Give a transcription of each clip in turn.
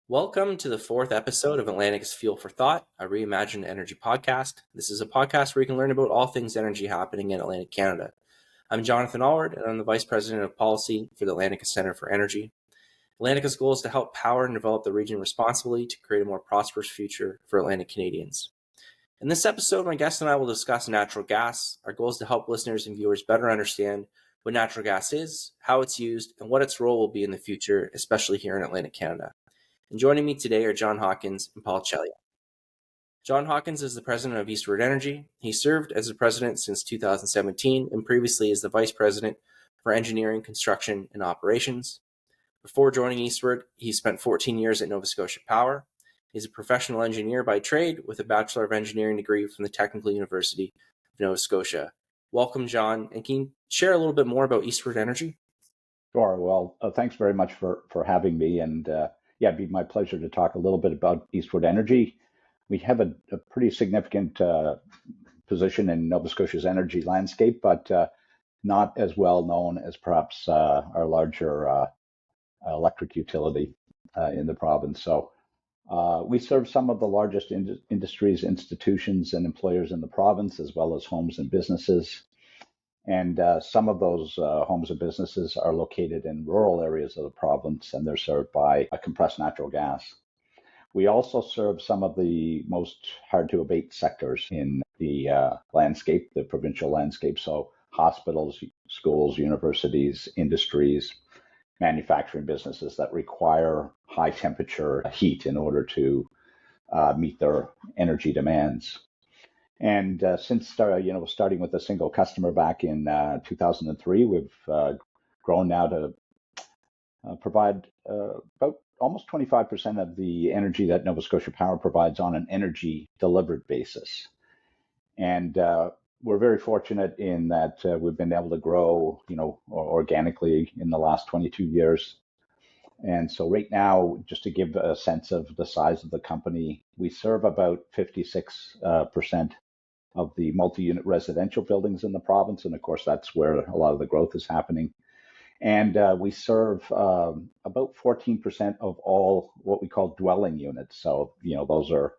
Welcome to the fourth episode of Atlantica's Fuel for Thought, a reimagined energy podcast. This is a podcast where you can learn about all things energy happening in Atlantica Canada. I'm Jonathan Alward, and I'm the Vice President of Policy for the Atlantica Centre for Energy. Atlantica's goal is to help power and develop the region responsibly to create a more prosperous future for Atlantic Canadians. In this episode, my guest and I will discuss natural gas. Our goal is to help listeners and viewers better understand what natural gas is, how it's used, and what its role will be in the future, especially here in Atlantic Canada. And joining me today are John Hawkins and Paul Cheliak. John Hawkins is the president of Eastward Energy. He served as the president since 2017 and previously as the vice president for engineering, construction, and operations. Before joining Eastward, he spent 14 years at Nova Scotia Power. He's a professional engineer by trade with a Bachelor of Engineering degree from the Technical University of Nova Scotia. Welcome, John. And can you share a little bit more about Eastward Energy? Sure. Well, thanks very much for having me. And it'd be my pleasure to talk a little bit about Eastward Energy. We have a pretty significant position in Nova Scotia's energy landscape, but not as well known as perhaps our larger electric utility in the province. So we serve some of the largest industries, institutions, and employers in the province, as well as homes and businesses. And some of those homes and businesses are located in rural areas of the province, and they're served by compressed natural gas. We also serve some of the most hard to abate sectors in the landscape, the provincial landscape. So hospitals, schools, universities, industries, manufacturing businesses that require high temperature heat in order to meet their energy demands. And since starting with a single customer back in 2003, we've grown now to provide about almost 25% of the energy that Nova Scotia Power provides on an energy delivered basis. And we're very fortunate in that we've been able to grow, organically in the last 22 years. And so right now, just to give a sense of the size of the company, we serve about 56% of the multi-unit residential buildings in the province. And of course, that's where a lot of the growth is happening. And we serve about 14% of all what we call dwelling units. So, those are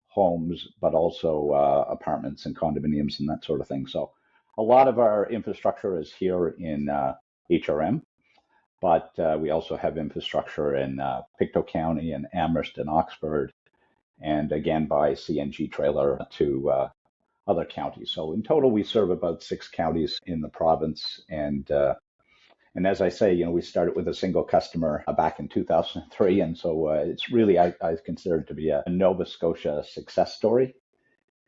homes, but also apartments and condominiums and that sort of thing. So a lot of our infrastructure is here in HRM, but we also have infrastructure in Pictou County and Amherst and Oxford, and again by CNG trailer to other counties. So in total, we serve about 6 counties in the province. And as I say, we started with a single customer back in 2003. And so it's really, I consider it to be a Nova Scotia success story.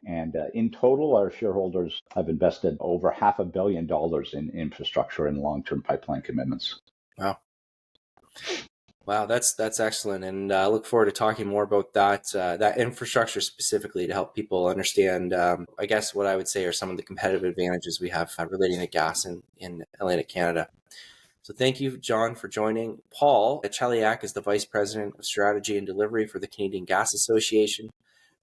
And in total, our shareholders have invested over $500 million in infrastructure and long-term pipeline commitments. Wow, that's excellent, and I look forward to talking more about that infrastructure specifically to help people understand. I guess what I would say are some of the competitive advantages we have relating to gas in Atlantic Canada. So thank you, John, for joining. Paul Cheliak is the Vice President of Strategy and Delivery for the Canadian Gas Association.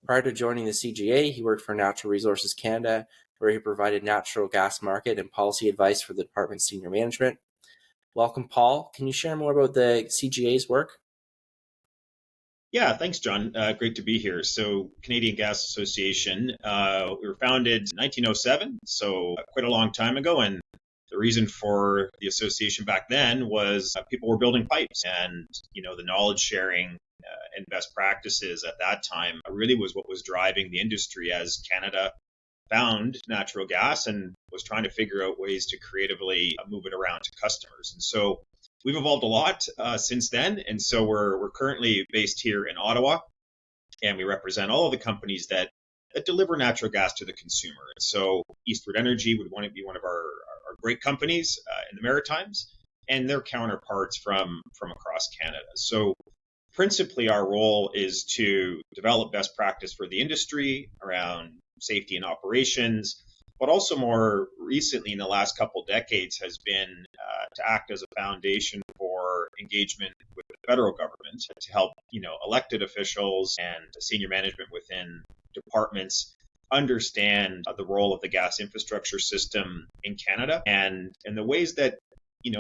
Prior to joining the CGA, he worked for Natural Resources Canada, where he provided natural gas market and policy advice for the department's senior management. Welcome, Paul. Can you share more about the CGA's work? Yeah, thanks, John. Great to be here. So Canadian Gas Association, we were founded in 1907, so quite a long time ago. And the reason for the association back then was people were building pipes, and the knowledge sharing and best practices at that time really was what was driving the industry as Canada found natural gas and was trying to figure out ways to creatively move it around to customers. And so we've evolved a lot since then. And so we're currently based here in Ottawa, and we represent all of the companies that deliver natural gas to the consumer. And so Eastward Energy would want to be one of our great companies in the Maritimes, and their counterparts from across Canada. So principally, our role is to develop best practice for the industry around safety and operations, but also more recently in the last couple decades has been to act as a foundation for engagement with the federal government to help elected officials and senior management within departments understand the role of the gas infrastructure system in Canada and the ways that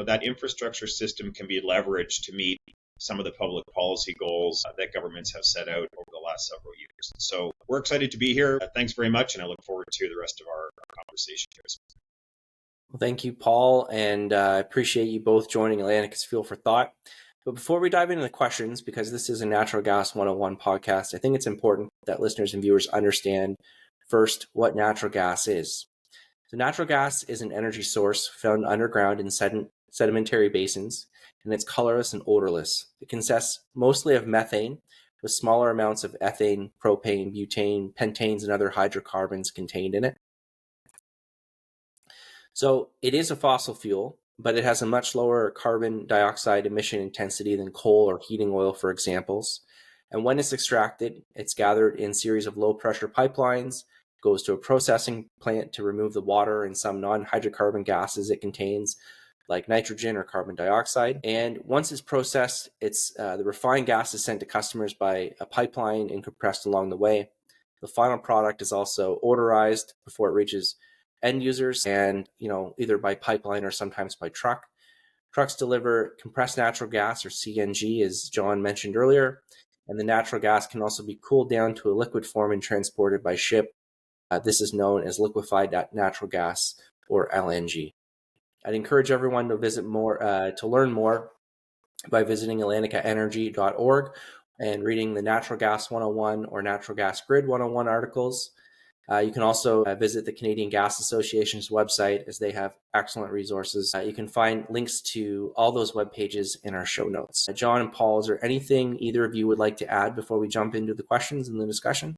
that infrastructure system can be leveraged to meet some of the public policy goals that governments have set out over the last several years. So we're excited to be here. Thanks very much, and I look forward to the rest of our conversation here. Well, thank you, Paul, and I appreciate you both joining Atlantica's Fuel for Thought. But before we dive into the questions, because this is a Natural Gas 101 podcast, I think it's important that listeners and viewers understand first what natural gas is. So natural gas is an energy source found underground in sedimentary basins, and it's colorless and odorless. It consists mostly of methane, with smaller amounts of ethane, propane, butane, pentanes, and other hydrocarbons contained in it. So it is a fossil fuel, but it has a much lower carbon dioxide emission intensity than coal or heating oil, for examples. And when it's extracted, it's gathered in a series of low-pressure pipelines, goes to a processing plant to remove the water and some non-hydrocarbon gases it contains, like nitrogen or carbon dioxide. And once it's processed, the refined gas is sent to customers by a pipeline and compressed along the way. The final product is also odorized before it reaches end users, and either by pipeline or sometimes by truck. Trucks deliver compressed natural gas, or CNG, as John mentioned earlier, and the natural gas can also be cooled down to a liquid form and transported by ship. This is known as liquefied natural gas, or LNG. I'd encourage everyone to to learn more by visiting atlanticaenergy.org and reading the Natural Gas 101 or Natural Gas Grid 101 articles. You can also visit the Canadian Gas Association's website, as they have excellent resources. You can find links to all those web pages in our show notes. John and Paul, is there anything either of you would like to add before we jump into the questions and the discussion?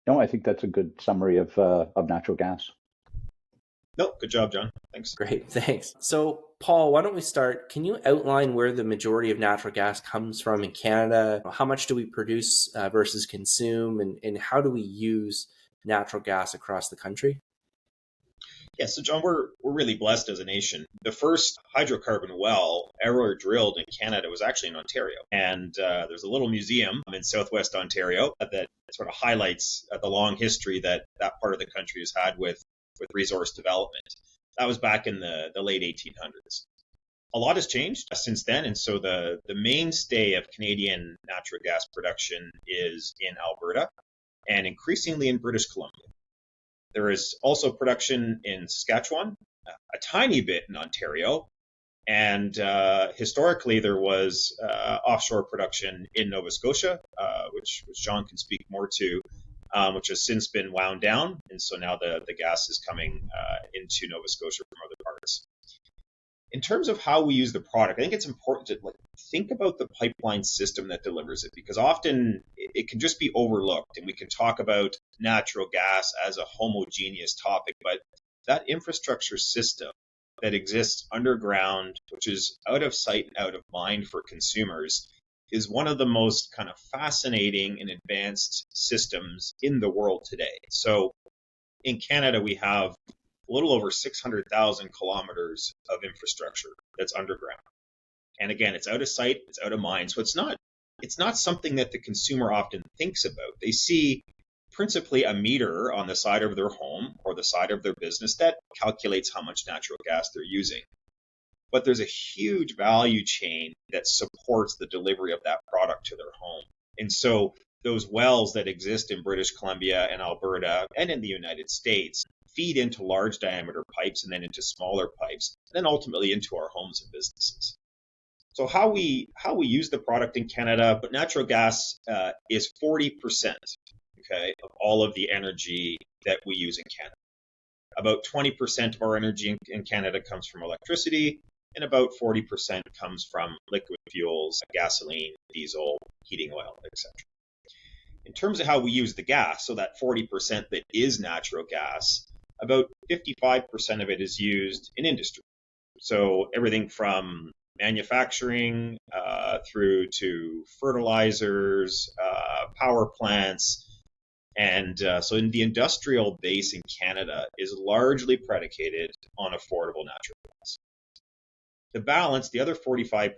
No, I think that's a good summary of natural gas. No, good job, John. Thanks. Great, thanks. So, Paul, why don't we start? Can you outline where the majority of natural gas comes from in Canada? How much do we produce versus consume, and how do we use natural gas across the country? Yeah, so John, we're really blessed as a nation. The first hydrocarbon well ever drilled in Canada was actually in Ontario. And there's a little museum in southwest Ontario that sort of highlights the long history that part of the country has had with resource development. That was back in the late 1800s. A lot has changed since then, and so the mainstay of Canadian natural gas production is in Alberta and increasingly in British Columbia. There is also production in Saskatchewan, a tiny bit in Ontario, and historically there was offshore production in Nova Scotia, which John can speak more to, which has since been wound down, and so now the gas is coming into Nova Scotia from other parts. In terms of how we use the product, I think it's important to think about the pipeline system that delivers it, because often it can just be overlooked, and we can talk about natural gas as a homogeneous topic, but that infrastructure system that exists underground, which is out of sight and out of mind for consumers, is one of the most kind of fascinating and advanced systems in the world today. So in Canada, we have a little over 600,000 kilometers of infrastructure that's underground. And again, it's out of sight, it's out of mind. So it's not something that the consumer often thinks about. They see principally a meter on the side of their home or the side of their business that calculates how much natural gas they're using. But there's a huge value chain that supports the delivery of that product to their home. And so those wells that exist in British Columbia and Alberta and in the United States feed into large diameter pipes and then into smaller pipes, and then ultimately into our homes and businesses. So how we use the product in Canada, but natural gas is 40%, okay, of all of the energy that we use in Canada. About 20% of our energy in Canada comes from electricity, and about 40% comes from liquid fuels, gasoline, diesel, heating oil, etc. In terms of how we use the gas, so that 40% that is natural gas, about 55% of it is used in industry. So everything from manufacturing through to fertilizers, power plants. And so in the industrial base in Canada is largely predicated on affordable natural gas. The balance, the other 45%,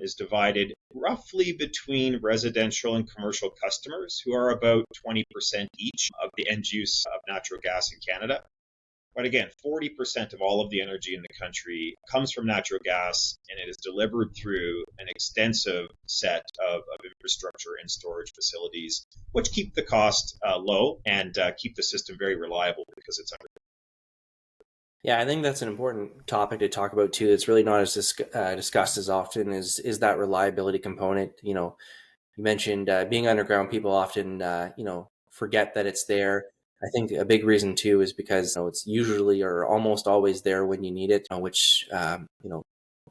is divided roughly between residential and commercial customers, who are about 20% each of the end use of natural gas in Canada. But again, 40% of all of the energy in the country comes from natural gas, and it is delivered through an extensive set of infrastructure and storage facilities, which keep the cost low and keep the system very reliable because it's under. Yeah, I think that's an important topic to talk about too. It's really not as discussed as often is that reliability component. You mentioned being underground. People often, forget that it's there. I think a big reason too is because it's usually or almost always there when you need it, which, I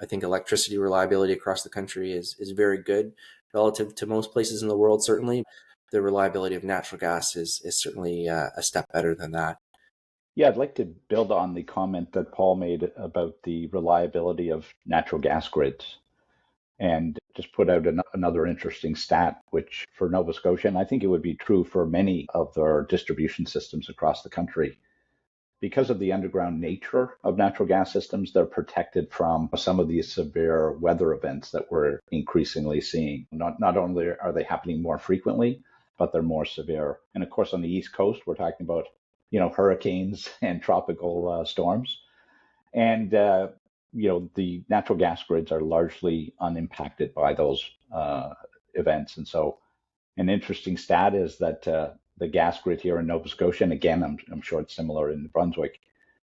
think electricity reliability across the country is very good relative to most places in the world, certainly. The reliability of natural gas is certainly a step better than that. Yeah, I'd like to build on the comment that Paul made about the reliability of natural gas grids and just put out another interesting stat, which for Nova Scotia, and I think it would be true for many of their distribution systems across the country, because of the underground nature of natural gas systems, they're protected from some of these severe weather events that we're increasingly seeing. Not only are they happening more frequently, but they're more severe. And of course, on the East Coast, we're talking about hurricanes and tropical storms. And the natural gas grids are largely unimpacted by those events. And so an interesting stat is that the gas grid here in Nova Scotia, and again, I'm sure it's similar in New Brunswick,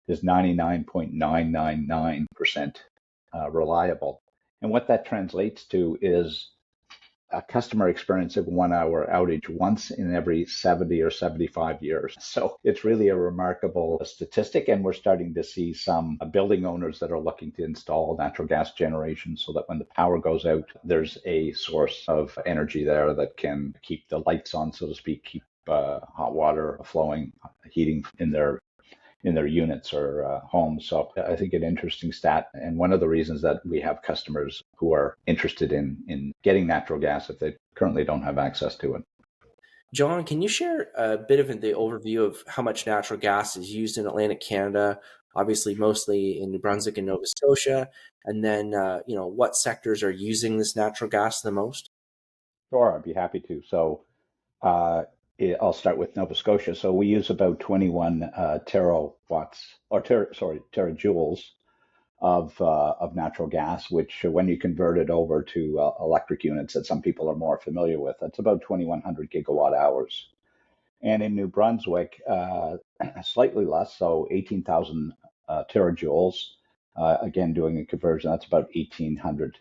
is 99.999% reliable. And what that translates to is a customer experience of 1 hour outage once in every 70 or 75 years. So it's really a remarkable statistic. And we're starting to see some building owners that are looking to install natural gas generation so that when the power goes out, there's a source of energy there that can keep the lights on, so to speak, keep hot water flowing, heating in their units or homes. So I think an interesting stat, and one of the reasons that we have customers who are interested in getting natural gas if they currently don't have access to it. John, can you share a bit of the overview of how much natural gas is used in Atlantic Canada? Obviously, mostly in New Brunswick and Nova Scotia, and then what sectors are using this natural gas the most? Sure, I'd be happy to. So I'll start with Nova Scotia. So we use about 21 terajoules of natural gas, which when you convert it over to electric units that some people are more familiar with, that's about 2,100 gigawatt hours. And in New Brunswick, slightly less, so 18,000 terajoules. Again, doing a conversion, that's about 1,800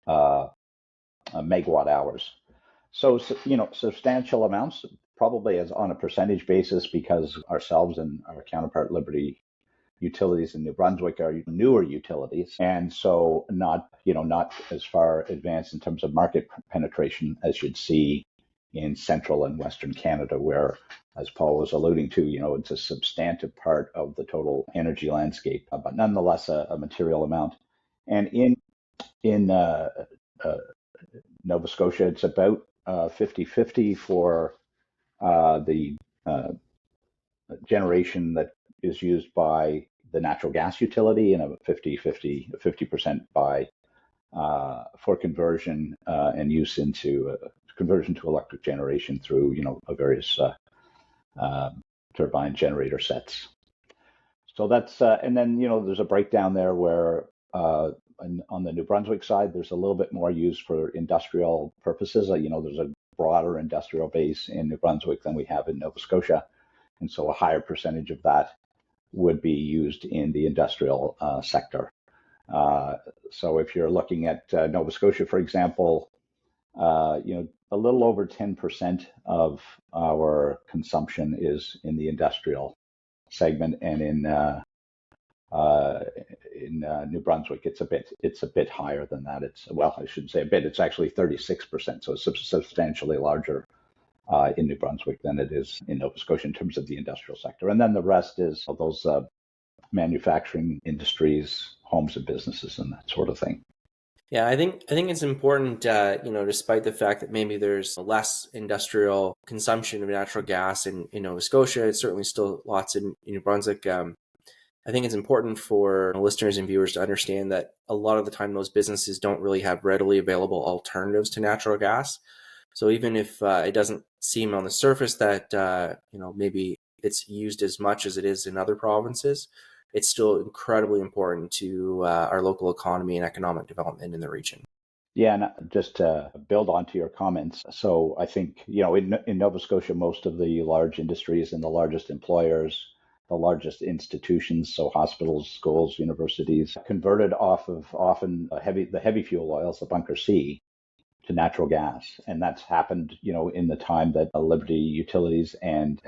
megawatt hours. So, substantial amounts, probably as on a percentage basis, because ourselves and our counterpart Liberty Utilities in New Brunswick are newer utilities, and so not as far advanced in terms of market penetration as you'd see in central and western Canada, where, as Paul was alluding to, it's a substantive part of the total energy landscape, but nonetheless a material amount. And in Nova Scotia, it's about 50-50 for the generation that is used by the natural gas utility, and a 50% by for conversion and use into conversion to electric generation through various turbine generator sets. So that's and then there's a breakdown there where on the New Brunswick side, there's a little bit more used for industrial purposes. There's a broader industrial base in New Brunswick than we have in Nova Scotia. And so a higher percentage of that would be used in the industrial sector. So if you're looking at Nova Scotia, for example, a little over 10% of our consumption is in the industrial segment, and in New Brunswick, it's a bit higher than that. I shouldn't say a bit. It's actually 36%, so it's substantially larger in New Brunswick than it is in Nova Scotia in terms of the industrial sector. And then the rest is those manufacturing industries, homes and businesses, and that sort of thing. Yeah, I think it's important, despite the fact that maybe there's less industrial consumption of natural gas in Nova Scotia, it's certainly still lots in New Brunswick. I think it's important for listeners and viewers to understand that a lot of the time those businesses don't really have readily available alternatives to natural gas. So even if it doesn't seem on the surface that maybe it's used as much as it is in other provinces, it's still incredibly important to our local economy and economic development in the region. Yeah, and just to build onto your comments, so I think, in Nova Scotia, most of the large industries and the largest employers, the largest institutions, so hospitals, schools, universities, converted off of often the heavy fuel oils, the bunker C, to natural gas. And that's happened, in the time that Liberty Utilities and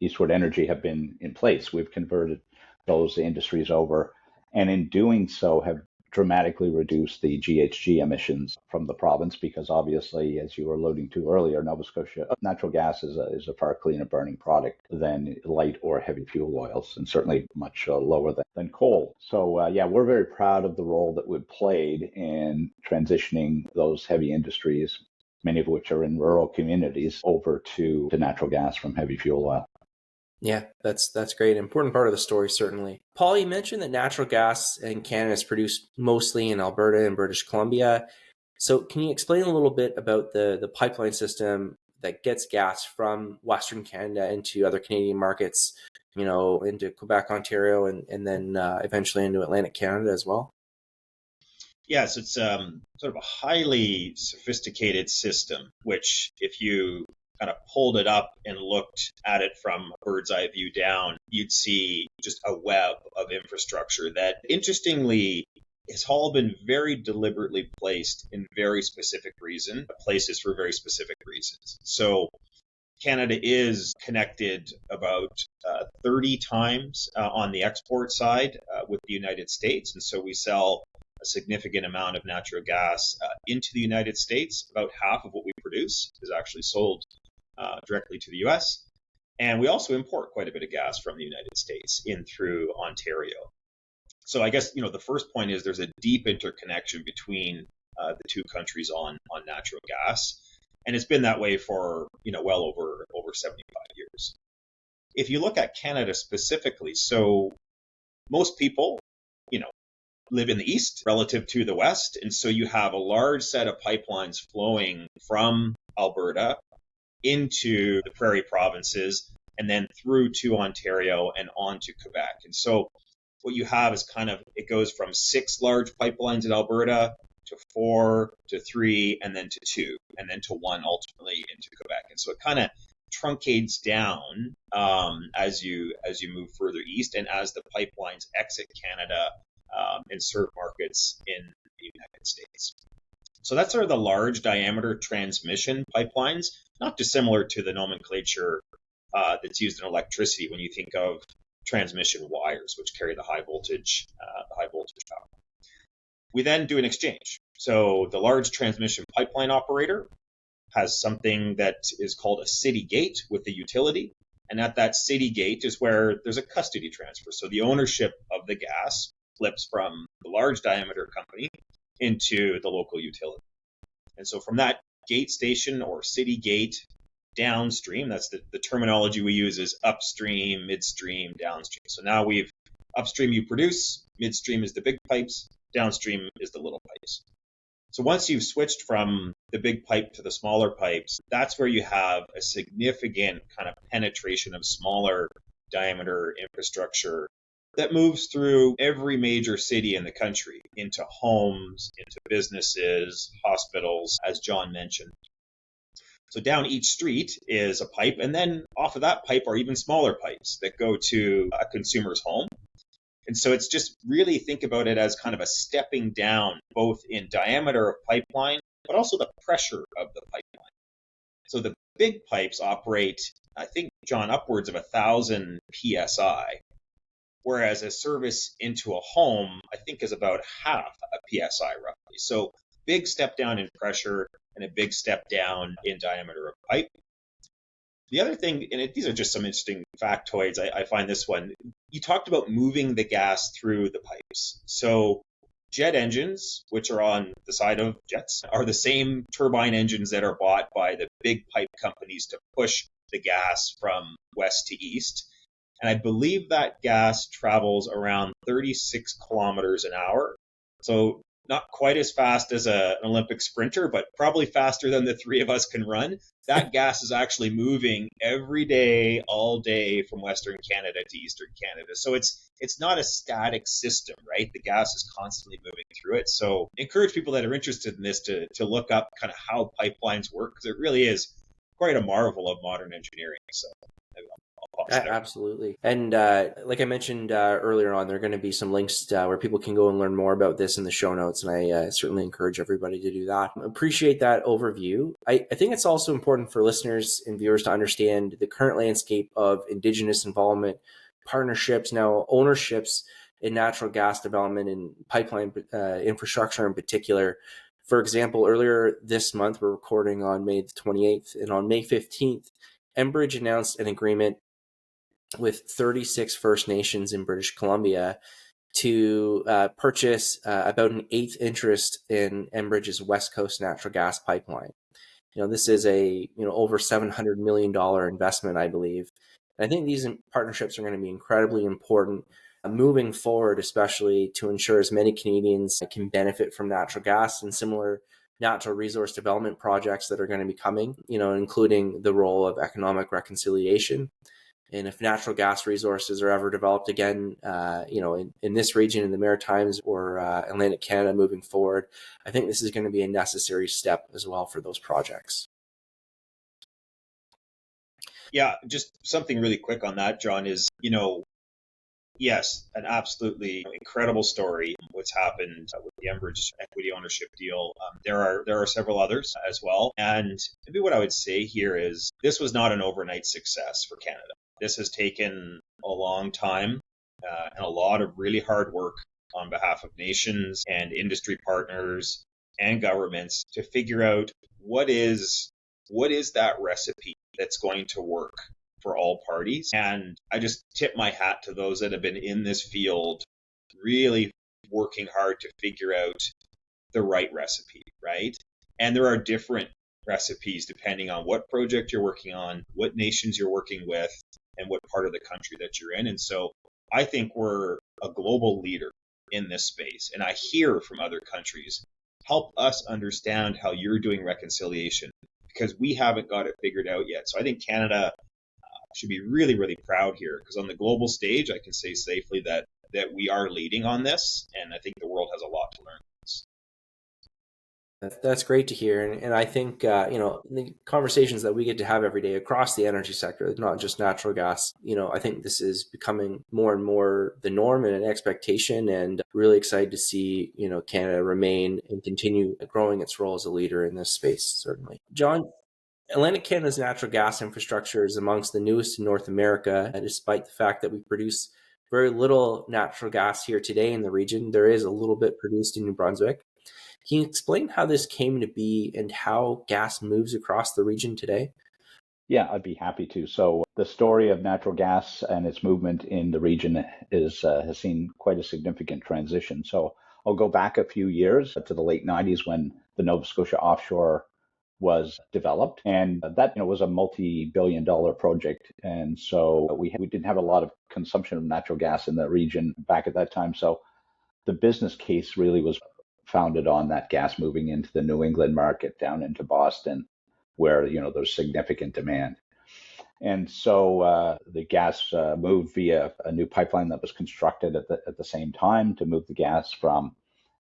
Eastward Energy have been in place. We've converted those industries over, and in doing so have dramatically reduced the GHG emissions from the province, because obviously, as you were alluding to earlier, Nova Scotia, natural gas is a far cleaner burning product than light or heavy fuel oils, and certainly much lower than coal. So we're very proud of the role that we've played in transitioning those heavy industries, many of which are in rural communities, over to natural gas from heavy fuel oil. Yeah, that's great. Important part of the story, certainly. Paul, you mentioned that natural gas in Canada is produced mostly in Alberta and British Columbia. So can you explain a little bit about the pipeline system that gets gas from Western Canada into other Canadian markets, into Quebec, Ontario, and then eventually into Atlantica Canada as well? Yes, it's sort of a highly sophisticated system, which if you kind of pulled it up and looked at it from a bird's eye view down, you'd see just a web of infrastructure that, interestingly, has all been very deliberately placed in very specific places for very specific reasons. So Canada is connected about 30 times on the export side with the United States. And so we sell a significant amount of natural gas into the United States. About half of what we produce is actually sold directly to the U.S. And we also import quite a bit of gas from the United States in through Ontario. So I guess, the first point is there's a deep interconnection between the two countries on natural gas. And it's been that way for, well over 75 years. If you look at Canada specifically, so most people, live in the east relative to the west. And so you have a large set of pipelines flowing from Alberta into the prairie provinces and then through to Ontario and on to Quebec. And so what you have is it goes from 6 large pipelines in Alberta to 4 to 3 and then to 2 and then to 1 ultimately into Quebec. And so it kind of truncates down as you move further east and as the pipelines exit Canada and serve markets in the United States. So that's sort of the large diameter transmission pipelines, not dissimilar to the nomenclature that's used in electricity when you think of transmission wires, which carry the high voltage power. We then do an exchange. So the large transmission pipeline operator has something that is called a city gate with the utility. And at that city gate is where there's a custody transfer. So the ownership of the gas flips from the large diameter company into the local utility. And so from that gate station or city gate downstream, that's the terminology we use is upstream, midstream, downstream. So now upstream you produce, midstream is the big pipes, downstream is the little pipes. So once you've switched from the big pipe to the smaller pipes, that's where you have a significant kind of penetration of smaller diameter infrastructure that moves through every major city in the country, into homes, into businesses, hospitals, as John mentioned. So down each street is a pipe, and then off of that pipe are even smaller pipes that go to a consumer's home. And so it's just really think about it as kind of a stepping down, both in diameter of pipeline, but also the pressure of the pipeline. So the big pipes operate, I think, John, upwards of 1,000 PSI. Whereas a service into a home, I think, is about half a PSI roughly. So big step down in pressure and a big step down in diameter of pipe. The other thing, and these are just some interesting factoids, I find this one, you talked about moving the gas through the pipes. So jet engines, which are on the side of jets, are the same turbine engines that are bought by the big pipe companies to push the gas from west to east. And I believe that gas travels around 36 kilometers an hour. So not quite as fast as an Olympic sprinter, but probably faster than the three of us can run. That gas is actually moving every day, all day from Western Canada to Eastern Canada. So it's not a static system, right? The gas is constantly moving through it. So encourage people that are interested in this to look up kind of how pipelines work, because it really is quite a marvel of modern engineering. So I'll pause there. Absolutely. And like I mentioned earlier on, there are going to be some links where people can go and learn more about this in the show notes. And I certainly encourage everybody to do that. Appreciate that overview. I think it's also important for listeners and viewers to understand the current landscape of Indigenous involvement, partnerships, now ownerships in natural gas development and pipeline infrastructure in particular. For example, earlier this month, we're recording on May the 28th, and on May 15th, Enbridge announced an agreement with 36 First Nations in British Columbia to purchase about an eighth interest in Enbridge's West Coast natural gas pipeline. This is a over $700 million investment, I believe. And I think these partnerships are going to be incredibly important moving forward, especially to ensure as many Canadians can benefit from natural gas and similar natural resource development projects that are going to be coming, including the role of economic reconciliation. And if natural gas resources are ever developed again, in this region, in the Maritimes or Atlantic Canada moving forward, I think this is going to be a necessary step as well for those projects. Yeah, just something really quick on that, John, is, yes, an absolutely incredible story, what's happened with the Enbridge equity ownership deal. There are several others as well. And maybe what I would say here is this was not an overnight success for Canada. This has taken a long time and a lot of really hard work on behalf of nations and industry partners and governments to figure out what is that recipe that's going to work for all parties. And I just tip my hat to those that have been in this field, really working hard to figure out the right recipe, right? And there are different recipes depending on what project you're working on, what nations you're working with, and what part of the country that you're in. And so I think we're a global leader in this space. And I hear from other countries, help us understand how you're doing reconciliation, because we haven't got it figured out yet. So I think Canada should be really, really proud here, because on the global stage, I can say safely that we are leading on this. And I think the world has a lot to learn. That's great to hear. And I think, the conversations that we get to have every day across the energy sector, not just natural gas, I think this is becoming more and more the norm and an expectation, and really excited to see, Canada remain and continue growing its role as a leader in this space, certainly. John, Atlantic Canada's natural gas infrastructure is amongst the newest in North America, and despite the fact that we produce very little natural gas here today in the region, there is a little bit produced in New Brunswick. Can you explain how this came to be and how gas moves across the region today? Yeah, I'd be happy to. So the story of natural gas and its movement in the region has seen quite a significant transition. So I'll go back a few years to the late 90s when the Nova Scotia offshore was developed, and that was a multi-billion-dollar project. And so we didn't have a lot of consumption of natural gas in the region back at that time. So the business case really was founded on that gas moving into the New England market down into Boston, where there's significant demand. And so the gas moved via a new pipeline that was constructed at the same time to move the gas from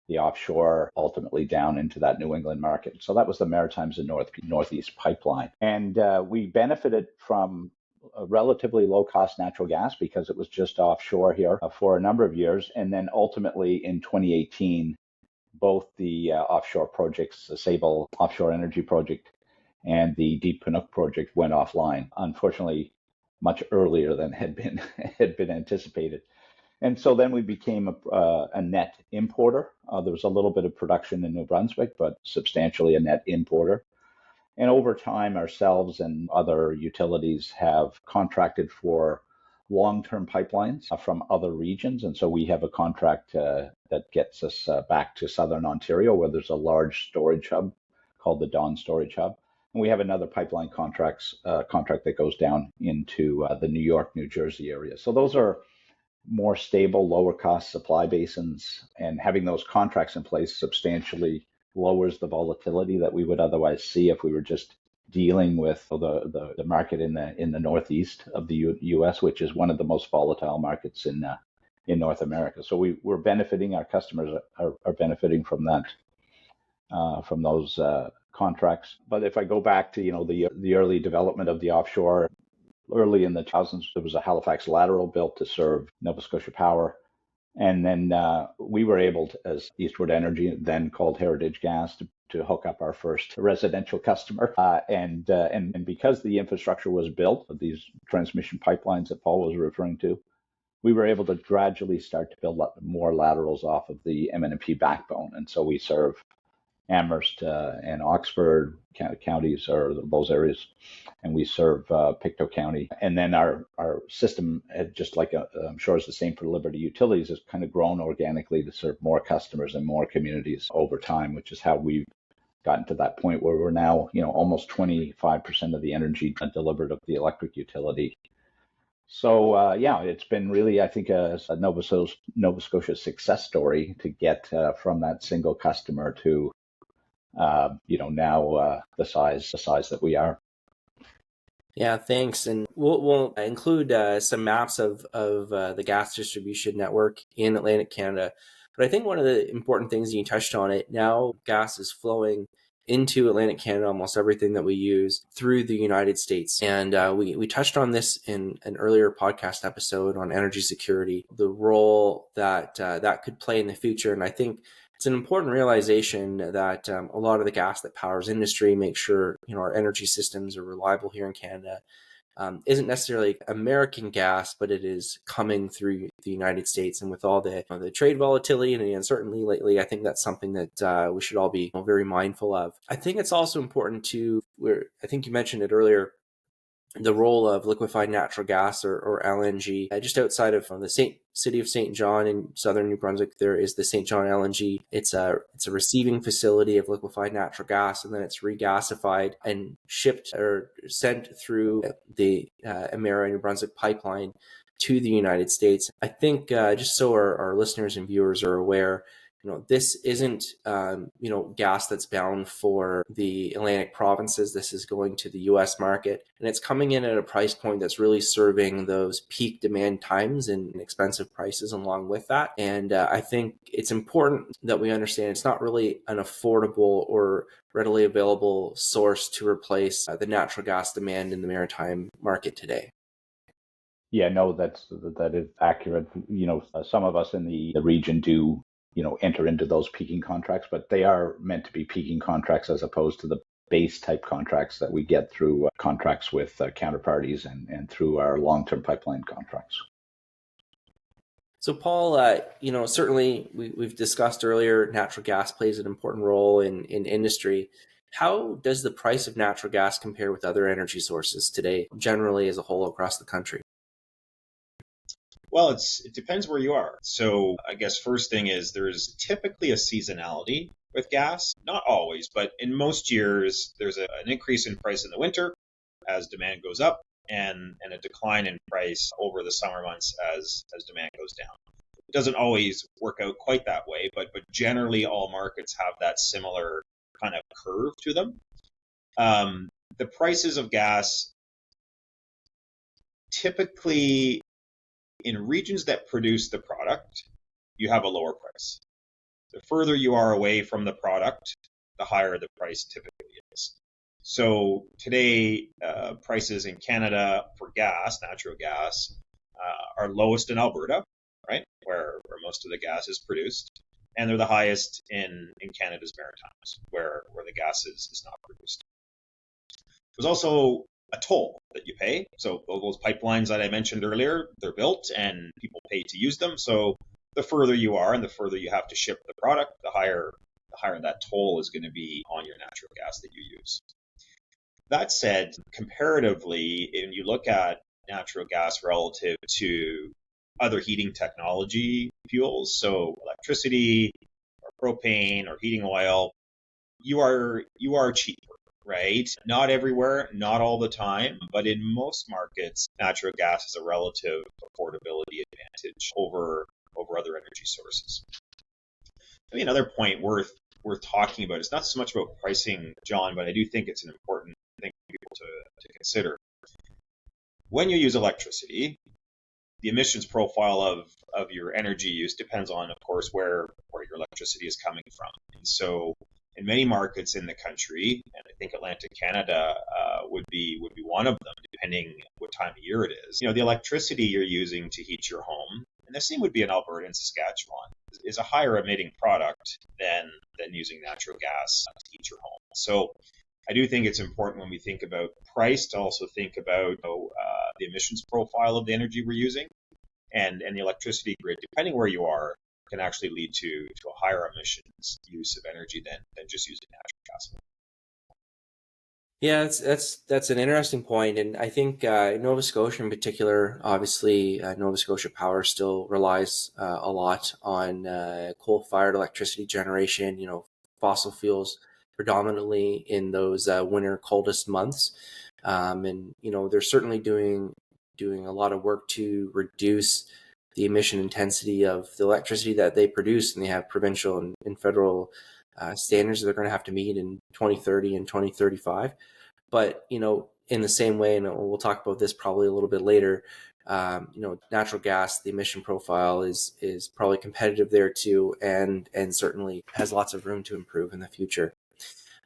the offshore ultimately down into that New England market. So that was the Maritimes and Northeast pipeline. And we benefited from a relatively low-cost natural gas because it was just offshore here for a number of years. And then ultimately in 2018, both the offshore projects, the Sable Offshore Energy Project and the Deep Panuke project, went offline, unfortunately, much earlier than had been anticipated. And so then we became a net importer. There was a little bit of production in New Brunswick, but substantially a net importer. And over time, ourselves and other utilities have contracted for long-term pipelines from other regions. And so we have a contract that gets us back to Southern Ontario, where there's a large storage hub called the Dawn Storage Hub. And we have another pipeline contract that goes down into the New York, New Jersey area. So those are more stable, lower cost supply basins, and having those contracts in place substantially lowers the volatility that we would otherwise see if we were just dealing with the market in the northeast of the U.S., which is one of the most volatile markets in North America. So we're benefiting. Our customers are benefiting from that, from those contracts. But if I go back to the early development of the offshore, early in the 2000s, there was a Halifax lateral built to serve Nova Scotia Power. And then we were able to, as Eastward Energy, then called Heritage Gas, to hook up our first residential customer. And because the infrastructure was built, these transmission pipelines that Paul was referring to, we were able to gradually start to build more laterals off of the M&P backbone. And so we serve Amherst and Oxford counties, or those areas, and we serve Pictou County. And then our system, just like I'm sure is the same for Liberty Utilities, has kind of grown organically to serve more customers and more communities over time, which is how we've gotten to that point where we're now, almost 25% of the energy delivered of the electric utility. So it's been really, I think, a Nova Scotia success story to get from that single customer to now the size that we are. Yeah, thanks. And we'll include some maps of the gas distribution network in Atlantic Canada. But I think one of the important things, you touched on it, now gas is flowing into Atlantic Canada, almost everything that we use, through the United States. And we touched on this in an earlier podcast episode on energy security, the role that that could play in the future. And I think it's an important realization that a lot of the gas that powers industry, make sure our energy systems are reliable here in Canada, isn't necessarily American gas, but it is coming through the United States. And with all the trade volatility and the uncertainty lately, I think that's something that we should all be very mindful of. I think it's also important I think you mentioned it earlier, the role of liquefied natural gas or LNG. Just outside of the city of St. John in southern New Brunswick, there is the St. John LNG. It's a receiving facility of liquefied natural gas, and then it's regasified and shipped or sent through the Emera New Brunswick pipeline to the United States. I think just so our listeners and viewers are aware, this isn't, gas that's bound for the Atlantic provinces. This is going to the U.S. market, and it's coming in at a price point that's really serving those peak demand times and expensive prices along with that. And I think it's important that we understand it's not really an affordable or readily available source to replace the natural gas demand in the maritime market today. Yeah, no, that is accurate. Some of us in the region do enter into those peaking contracts, but they are meant to be peaking contracts as opposed to the base type contracts that we get through contracts with counterparties and through our long-term pipeline contracts. So Paul, certainly we've discussed earlier, natural gas plays an important role in industry. How does the price of natural gas compare with other energy sources today, generally as a whole across the country? Well, it depends where you are. So I guess first thing is there's typically a seasonality with gas. Not always, but in most years, there's an increase in price in the winter as demand goes up, and a decline in price over the summer months as demand goes down. It doesn't always work out quite that way, but generally all markets have that similar kind of curve to them. The prices of gas typically, in regions that produce the product, you have a lower price. The further you are away from the product, the higher the price typically is. So today, prices in Canada for gas, natural gas, are lowest in Alberta, right, where most of the gas is produced, and they're the highest in Canada's Maritimes, where the gas is not produced. There's also a toll that you pay. So those pipelines that I mentioned earlier, they're built and people pay to use them. So the further you are and the further you have to ship the product, the higher that toll is going to be on your natural gas that you use. That said, comparatively, when you look at natural gas relative to other heating technology fuels, so electricity or propane or heating oil, you are cheaper right? Not everywhere, not all the time, but in most markets, natural gas has a relative affordability advantage over other energy sources. Maybe another point worth talking about. It's not so much about pricing, John, but I do think it's an important thing for people to consider. When you use electricity, the emissions profile of your energy use depends on, of course, where your electricity is coming from. And so in many markets in the country, and I think Atlantica Canada would be one of them, depending what time of year it is, the electricity you're using to heat your home, and the same would be in Alberta and Saskatchewan, is a higher emitting product than using natural gas to heat your home. So I do think it's important when we think about price to also think about the emissions profile of the energy we're using, and the electricity grid, depending where you are, can actually lead to a higher emissions use of energy than just using natural gas. Yeah, that's an interesting point, and I think in Nova Scotia in particular, obviously Nova Scotia Power still relies a lot on coal-fired electricity generation. Fossil fuels predominantly in those winter coldest months, and they're certainly doing a lot of work to reduce the emission intensity of the electricity that they produce, and they have provincial and federal standards that they're going to have to meet in 2030 and 2035. But, in the same way, and we'll talk about this probably a little bit later, natural gas, the emission profile is probably competitive there too, and certainly has lots of room to improve in the future.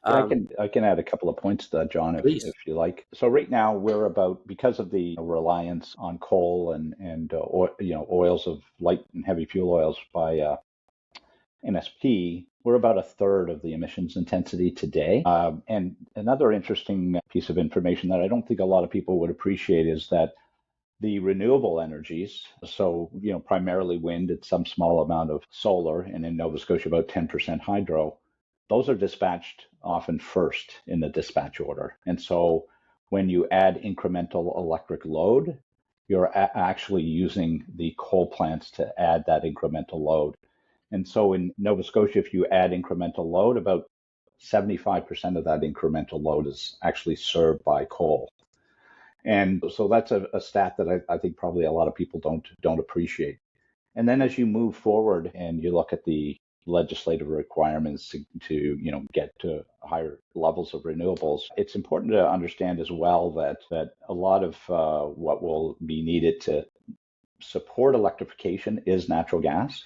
Yeah, I can add a couple of points to that, John, if you like. So right now we're because of the reliance on coal and oils of light and heavy fuel oils by NSP, we're about a third of the emissions intensity today. And another interesting piece of information that I don't think a lot of people would appreciate is that the renewable energies, so primarily wind and some small amount of solar, and in Nova Scotia about 10% hydro, those are dispatched often first in the dispatch order. And so when you add incremental electric load, you're actually using the coal plants to add that incremental load. And so in Nova Scotia, if you add incremental load, about 75% of that incremental load is actually served by coal. And so that's a stat that I think probably a lot of people don't appreciate. And then as you move forward and you look at the legislative requirements to get to higher levels of renewables, it's important to understand as well that a lot of what will be needed to support electrification is natural gas.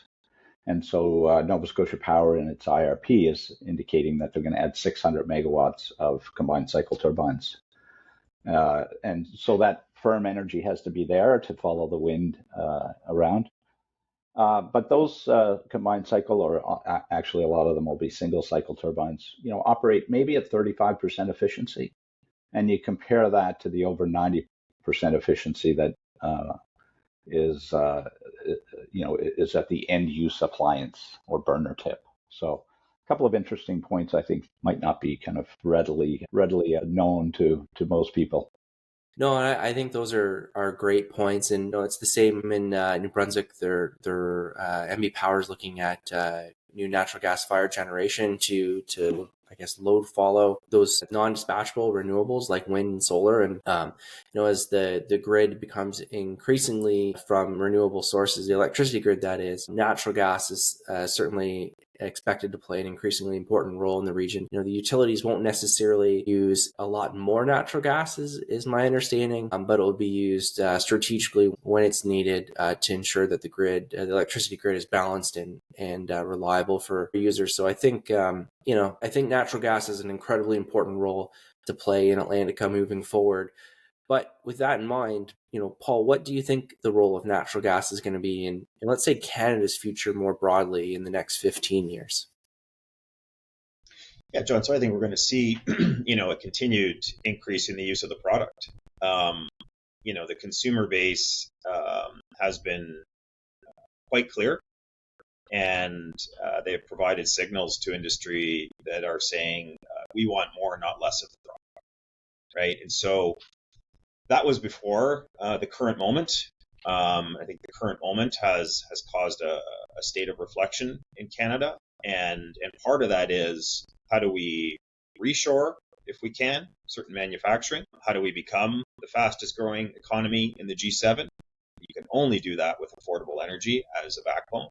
And so Nova Scotia Power in its IRP is indicating that they're going to add 600 megawatts of combined cycle turbines. And so that firm energy has to be there to follow the wind around. But those combined cycle, or actually a lot of them will be single cycle turbines, operate maybe at 35% efficiency. And you compare that to the over 90% efficiency that is at the end use appliance or burner tip. So a couple of interesting points I think might not be kind of readily known to most people. No, I think those are great points, and it's the same in New Brunswick. Their MB Power is looking at new natural gas fired generation to I guess load follow those non-dispatchable renewables like wind and solar, and as the grid becomes increasingly from renewable sources, the electricity grid that is, natural gas is certainly expected to play an increasingly important role in the region. The utilities won't necessarily use a lot more natural gas, is my understanding, but it will be used strategically when it's needed to ensure that the grid, the electricity grid, is balanced and reliable for users. So I think natural gas has an incredibly important role to play in Atlantica moving forward. But with that in mind, Paul, what do you think the role of natural gas is going to be in let's say, Canada's future more broadly in the next 15 years? Yeah, John, so I think we're going to see, a continued increase in the use of the product. The consumer base has been quite clear, and they have provided signals to industry that are saying we want more, not less of the product, right? And so that was before the current moment. I think the current moment has caused a state of reflection in Canada, and part of that is how do we reshore if we can, certain manufacturing. How do we become the fastest growing economy in the G7? You can only do that with affordable energy as a backbone.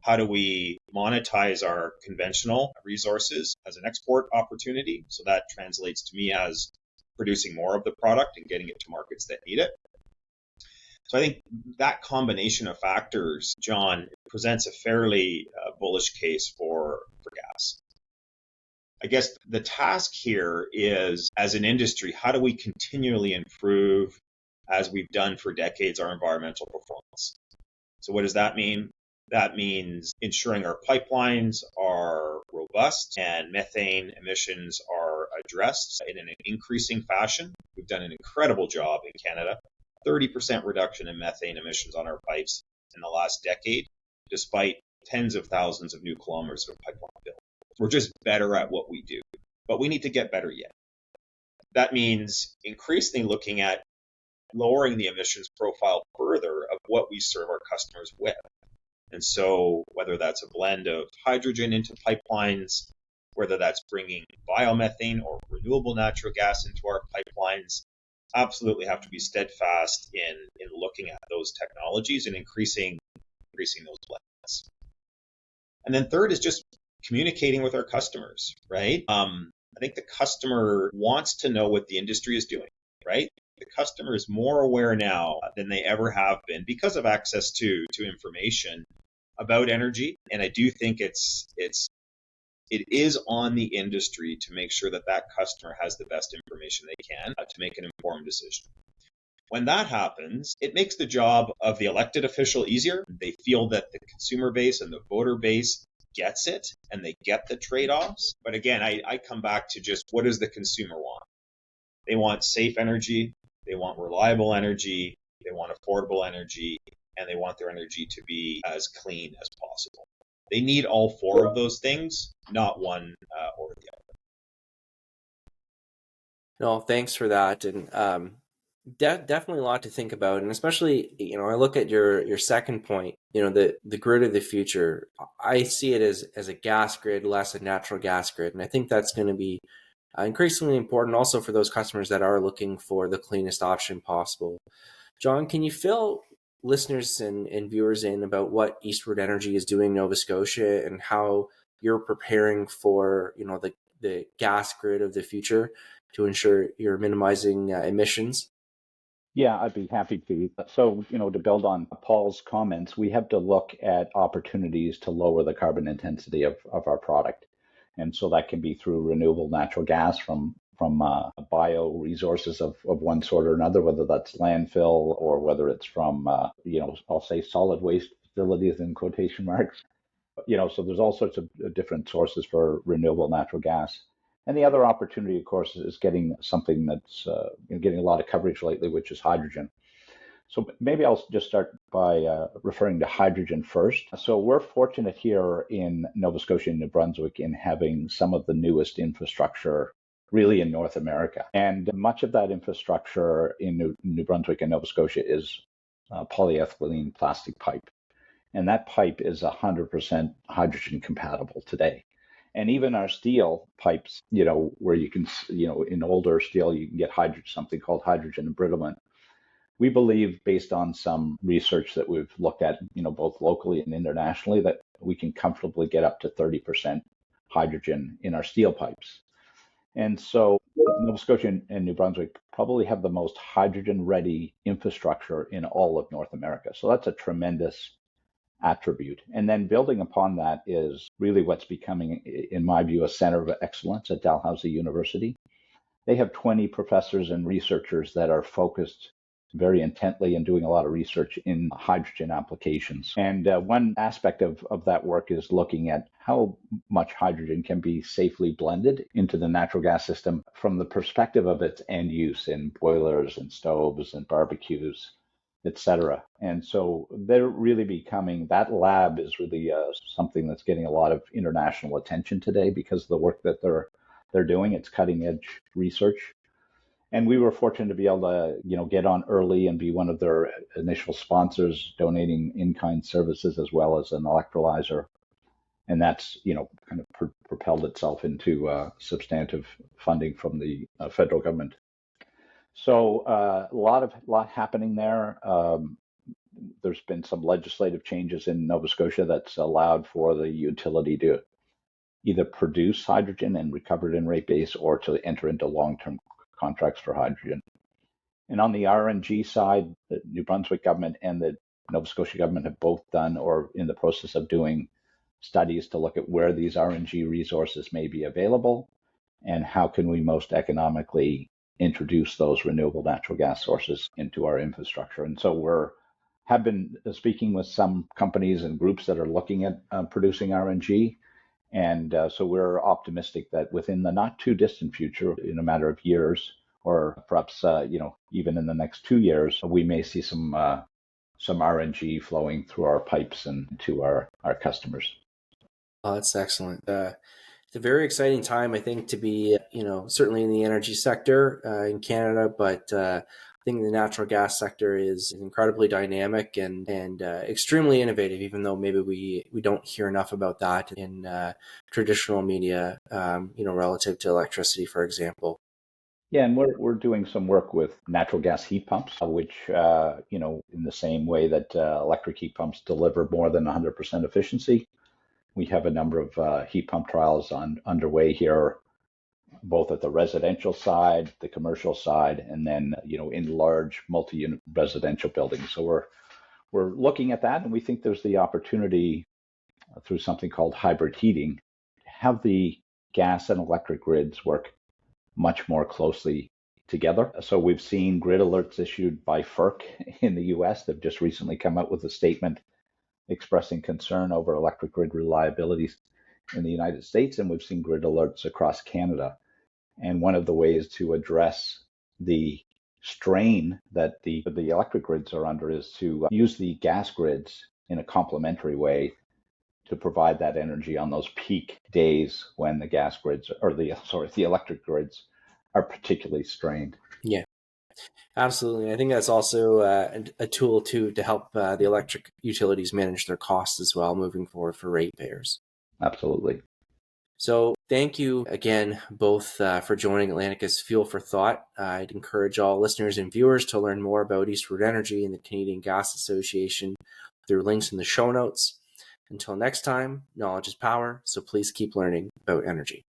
How do we monetize our conventional resources as an export opportunity? So that translates to me as producing more of the product and getting it to markets that need it. So I think that combination of factors, John, presents a fairly bullish case for gas. I guess the task here is, as an industry, how do we continually improve, as we've done for decades, our environmental performance? So what does that mean? That means ensuring our pipelines are robust and methane emissions are addressed in an increasing fashion. We've done an incredible job in Canada, 30% reduction in methane emissions on our pipes in the last decade, despite tens of thousands of new kilometers of pipeline built. We're just better at what we do, but we need to get better yet. That means increasingly looking at lowering the emissions profile further of what we serve our customers with. And so whether that's a blend of hydrogen into pipelines, whether that's bringing biomethane or renewable natural gas into our pipelines, absolutely have to be steadfast in looking at those technologies and increasing those blends. And then third is just communicating with our customers, right? I think the customer wants to know what the industry is doing, right? The customer is more aware now than they ever have been because of access to information about energy. And I do think it is on the industry to make sure that that customer has the best information they can to make an informed decision. When that happens, it makes the job of the elected official easier. They feel that the consumer base and the voter base gets it and they get the trade-offs. But again, I come back to just, what does the consumer want? They want safe energy, they want reliable energy, they want affordable energy, and they want their energy to be as clean as possible. They need all four of those things, not one or the other. No, thanks for that. And definitely a lot to think about. And especially, I look at your second point, the grid of the future. I see it as a gas grid, less a natural gas grid. And I think that's going to be increasingly important also for those customers that are looking for the cleanest option possible. John, can you fill listeners and viewers in about what Eastward Energy is doing in Nova Scotia and how you're preparing for the gas grid of the future to ensure you're minimizing emissions? Yeah, I'd be happy to. So, to build on Paul's comments, we have to look at opportunities to lower the carbon intensity of our product. And so that can be through renewable natural gas from bio resources of one sort or another, whether that's landfill or whether it's from, I'll say solid waste facilities in quotation marks. So there's all sorts of different sources for renewable natural gas. And the other opportunity, of course, is getting something that's getting a lot of coverage lately, which is hydrogen. So maybe I'll just start by referring to hydrogen first. So we're fortunate here in Nova Scotia and New Brunswick in having some of the newest infrastructure really in North America. And much of that infrastructure in New Brunswick and Nova Scotia is polyethylene plastic pipe. And that pipe is 100% hydrogen compatible today. And even our steel pipes, where you can, in older steel, you can get something called hydrogen embrittlement. We believe, based on some research that we've looked at, both locally and internationally, that we can comfortably get up to 30% hydrogen in our steel pipes. And so Nova Scotia and New Brunswick probably have the most hydrogen-ready infrastructure in all of North America. So that's a tremendous attribute. And then building upon that is really what's becoming, in my view, a center of excellence at Dalhousie University. They have 20 professors and researchers that are focused very intently and doing a lot of research in hydrogen applications. And one aspect of that work is looking at how much hydrogen can be safely blended into the natural gas system from the perspective of its end use in boilers and stoves and barbecues, etc. And so they're really becoming, that lab is really something that's getting a lot of international attention today because of the work that they're doing. It's cutting edge research. And we were fortunate to be able to, get on early and be one of their initial sponsors, donating in-kind services as well as an electrolyzer And that's, kind of propelled itself into substantive funding from the federal government. So a lot happening there. There's been some legislative changes in Nova Scotia that's allowed for the utility to either produce hydrogen and recover it in rate base, or to enter into long-term contracts for hydrogen. And on the RNG side, the New Brunswick government and the Nova Scotia government have both done, or in the process of doing, studies to look at where these RNG resources may be available and how can we most economically introduce those renewable natural gas sources into our infrastructure. And so have been speaking with some companies and groups that are looking at producing RNG. And so we're optimistic that within the not too distant future, in a matter of years, or perhaps even in the next 2 years, we may see some RNG flowing through our pipes and to our customers. Oh, that's excellent. It's a very exciting time, I think, to be, certainly in the energy sector in Canada, but I think the natural gas sector is incredibly dynamic and extremely innovative, even though maybe we don't hear enough about that in traditional media, relative to electricity, for example. Yeah, and we're doing some work with natural gas heat pumps, which, in the same way that electric heat pumps deliver more than 100% efficiency, we have a number of heat pump trials underway here, both at the residential side, the commercial side, and then in large multi-unit residential buildings. So we're looking at that, and we think there's the opportunity through something called hybrid heating to have the gas and electric grids work much more closely together. So we've seen grid alerts issued by FERC in the US. They've just recently come out with a statement expressing concern over electric grid reliability in the United States, and we've seen grid alerts across Canada. And one of the ways to address the strain that the electric grids are under is to use the gas grids in a complementary way to provide that energy on those peak days when the gas grids, or the electric grids are particularly strained. Yeah. Absolutely. I think that's also a tool to help the electric utilities manage their costs as well moving forward for ratepayers. Absolutely. So thank you again both for joining Atlantica's Fuel for Thought. I'd encourage all listeners and viewers to learn more about Eastward Energy and the Canadian Gas Association through links in the show notes. Until next time, knowledge is power, so please keep learning about energy.